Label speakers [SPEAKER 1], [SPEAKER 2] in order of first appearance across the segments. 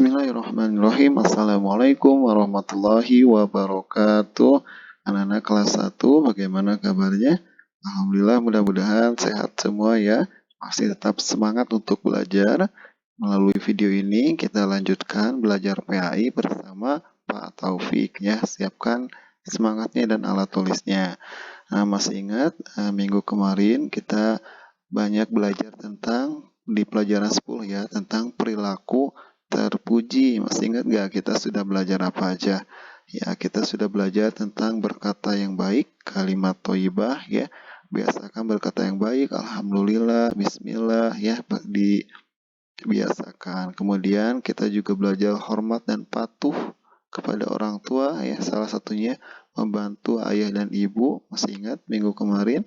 [SPEAKER 1] Bismillahirrahmanirrahim. Assalamualaikum warahmatullahi wabarakatuh. Anak-anak kelas 1, bagaimana kabarnya? Alhamdulillah, mudah-mudahan sehat semua ya. Masih tetap semangat untuk belajar. Melalui video ini kita lanjutkan belajar PAI bersama Pak Taufik ya. Siapkan semangatnya dan alat tulisnya. Nah, masih ingat minggu kemarin kita banyak belajar tentang di pelajaran 10 ya, tentang perilaku terpuji. Masih ingat gak kita sudah belajar apa aja? Ya, kita sudah belajar tentang berkata yang baik, kalimat thayyibah ya. Biasakan berkata yang baik, alhamdulillah, bismillah ya, dibiasakan. Kemudian kita juga belajar hormat dan patuh kepada orang tua ya, salah satunya membantu ayah dan ibu. Masih ingat minggu kemarin?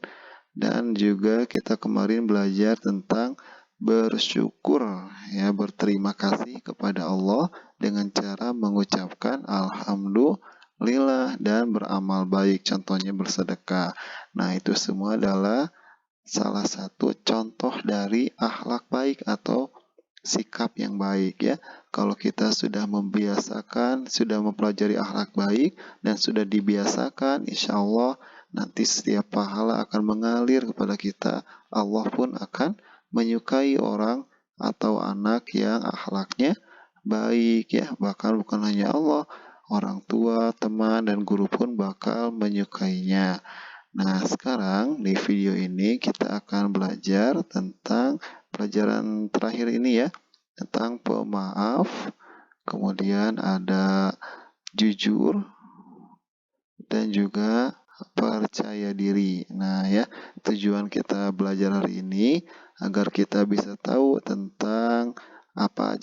[SPEAKER 1] Dan juga kita kemarin belajar tentang bersyukur ya, berterima kasih kepada Allah dengan cara mengucapkan alhamdulillah dan beramal baik, contohnya bersedekah. Nah, itu semua adalah salah satu contoh dari akhlak baik atau sikap yang baik ya. Kalau kita sudah membiasakan, sudah mempelajari akhlak baik dan sudah dibiasakan, insya Allah nanti setiap pahala akan mengalir kepada kita. Allah pun akan menyukai orang atau anak yang akhlaknya baik ya. Bahkan bukan hanya Allah, orang tua, teman, dan guru pun bakal menyukainya. Nah, sekarang di video ini kita akan belajar tentang pelajaran terakhir ini ya, tentang pemaaf, kemudian ada jujur, dan juga percaya diri. Nah ya, tujuan kita belajar hari ini agar kita bisa tahu tentang apa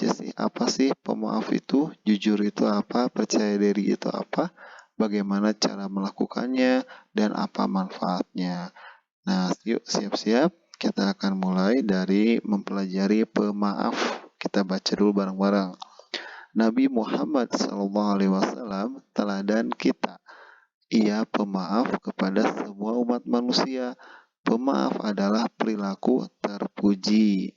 [SPEAKER 1] sih pemaaf itu, jujur itu apa, percaya diri itu apa, bagaimana cara melakukannya, dan apa manfaatnya. Nah, yuk siap-siap, kita akan mulai dari mempelajari pemaaf. Kita baca dulu bareng-bareng. Nabi Muhammad SAW teladan kita. Ia pemaaf kepada semua umat manusia. Pemaaf adalah perilaku terpuji.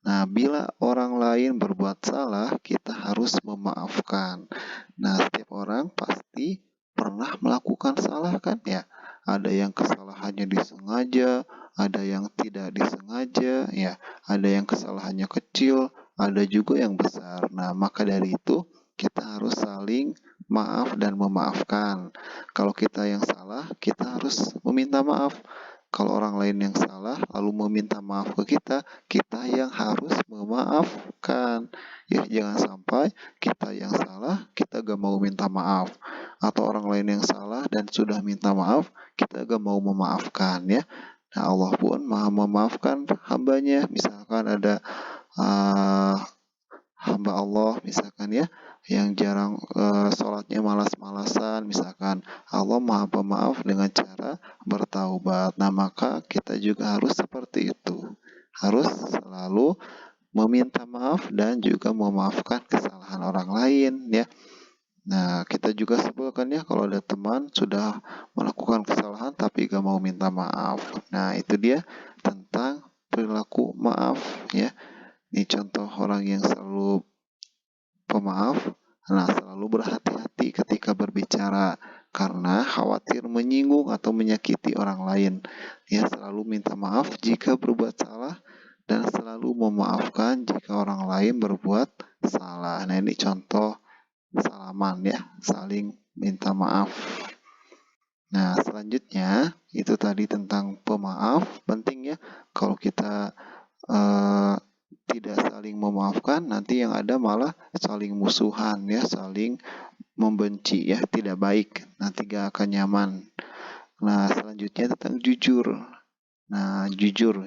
[SPEAKER 1] Nah, bila orang lain berbuat salah, kita harus memaafkan. Nah, setiap orang pasti pernah melakukan salah kan ya? Ada yang kesalahannya disengaja, ada yang tidak disengaja, ya. Ada yang kesalahannya kecil, ada juga yang besar. Nah, maka dari itu kita harus saling maaf dan memaafkan. Kalau kita yang salah, kita harus meminta maaf. Kalau orang lain yang salah lalu meminta maaf ke kita, kita yang harus memaafkan. Ya, jangan sampai kita yang salah, kita gak mau minta maaf. Atau orang lain yang salah dan sudah minta maaf, kita gak mau memaafkan ya. Nah, Allah pun maha memaafkan hambanya. Misalkan ada hamba Allah misalkan ya, yang jarang sholatnya malas-malasan, misalkan Allah maha pemaaf dengan cara bertaubat. Nah, maka kita juga harus seperti itu, harus selalu meminta maaf dan juga memaafkan kesalahan orang lain ya. Nah, kita juga sebutkan ya, kalau ada teman sudah melakukan kesalahan tapi gak mau minta maaf. Nah, itu dia tentang perilaku maaf ya. Ini contoh orang yang selalu pemaaf. Nah, selalu berhati-hati ketika berbicara karena khawatir menyinggung atau menyakiti orang lain. Ya, selalu minta maaf jika berbuat salah dan selalu memaafkan jika orang lain berbuat salah. Nah, ini contoh salaman ya, saling minta maaf. Nah, selanjutnya itu tadi tentang pemaaf. Penting ya, kalau kita tidak saling memaafkan, nanti yang ada malah saling musuhan ya, saling membenci ya, tidak baik, nanti gak akan nyaman. Nah, selanjutnya tentang jujur. Nah, jujur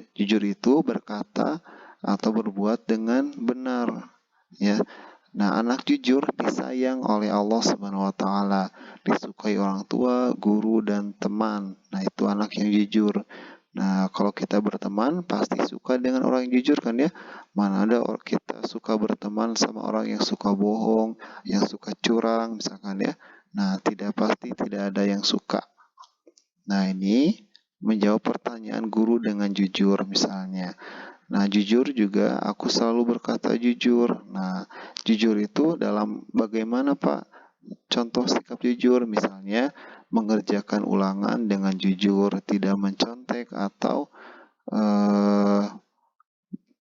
[SPEAKER 1] itu berkata atau berbuat dengan benar ya. Nah, anak jujur disayang oleh Allah Subhanahu wa taala, disukai orang tua, guru, dan teman. Nah, itu anak yang jujur. Nah, kalau kita berteman pasti suka dengan orang yang jujur kan ya. Mana ada kita suka berteman sama orang yang suka bohong, yang suka curang misalkan ya. Nah, tidak ada yang suka. Nah, ini menjawab pertanyaan guru dengan jujur misalnya. Nah, jujur juga aku selalu berkata jujur. Nah, jujur itu dalam bagaimana, Pak? Contoh sikap jujur misalnya mengerjakan ulangan dengan jujur, tidak mencontek atau eh,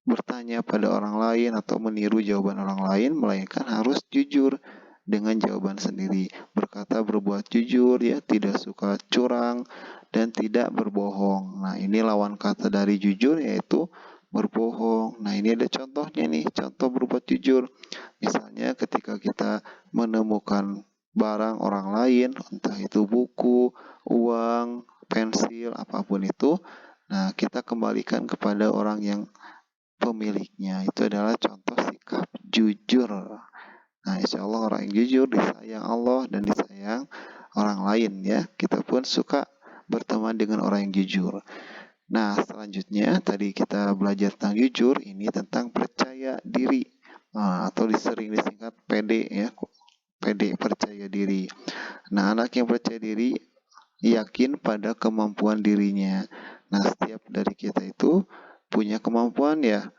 [SPEAKER 1] bertanya pada orang lain atau meniru jawaban orang lain, melainkan harus jujur dengan jawaban sendiri. Berkata berbuat jujur ya, tidak suka curang dan tidak berbohong. Nah, ini lawan kata dari jujur yaitu berbohong. Nah, ini ada contohnya nih, contoh berbuat jujur. Misalnya ketika kita menemukan barang orang lain, entah itu buku, uang, pensil, apapun itu, nah kita kembalikan kepada orang yang pemiliknya. Itu adalah contoh sikap jujur. Nah, insya Allah orang yang jujur disayang Allah dan disayang orang lain ya. Kita pun suka berteman dengan orang yang jujur. Nah, selanjutnya tadi kita belajar tentang jujur, ini tentang percaya diri. Nah, atau sering disingkat PD ya, PD percaya diri. Nah, anak yang percaya diri yakin pada kemampuan dirinya. Nah, setiap dari kita itu punya kemampuan ya,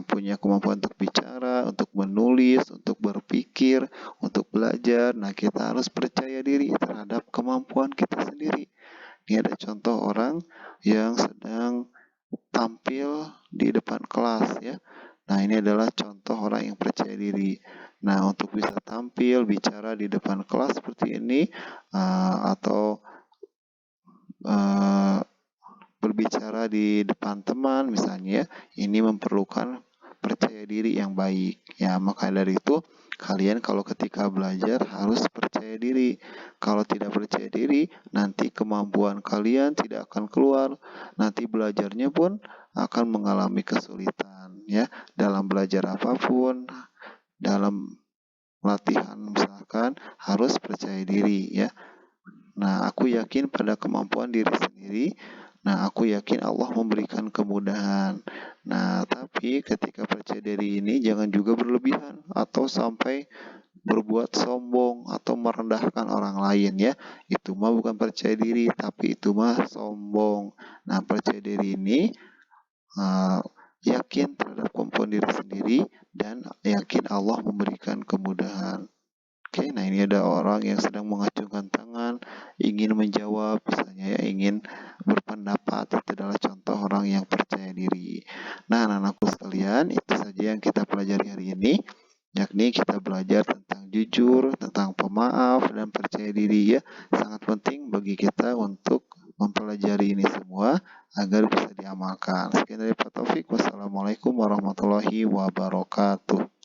[SPEAKER 1] punya kemampuan untuk bicara, untuk menulis, untuk berpikir, untuk belajar. Nah, kita harus percaya diri terhadap kemampuan kita sendiri. Ini ada contoh orang yang sedang tampil di depan kelas ya. Nah, ini adalah contoh orang yang percaya diri. Nah, untuk bisa tampil bicara di depan kelas seperti ini atau uh, berbicara di depan teman misalnya, ini memerlukan percaya diri yang baik. Ya, maka dari itu kalian kalau ketika belajar harus percaya diri. Kalau tidak percaya diri, nanti kemampuan kalian tidak akan keluar. Nanti belajarnya pun akan mengalami kesulitan ya dalam belajar apapun, dalam latihan misalkan harus percaya diri ya. Nah, aku yakin pada kemampuan diri sendiri. Nah, aku yakin Allah memberikan kemudahan. Nah, tapi ketika percaya diri ini jangan juga berlebihan atau sampai berbuat sombong atau merendahkan orang lain ya. Itu mah bukan percaya diri, tapi itu mah sombong. Nah, percaya diri ini yakin terhadap kemampuan diri sendiri dan yakin Allah memberikan kemudahan. Oke, nah ini ada orang yang sedang mengacungkan tangan, ingin menjawab, misalnya ya, ingin berpendapat. Itu adalah contoh orang yang percaya diri. Nah, anak-anakku sekalian, itu saja yang kita pelajari hari ini, yakni kita belajar tentang jujur, tentang pemaaf, dan percaya diri ya. Sangat penting bagi kita untuk mempelajari ini semua agar bisa diamalkan. Sekian dari Pak Taufik. Wassalamualaikum warahmatullahi wabarakatuh.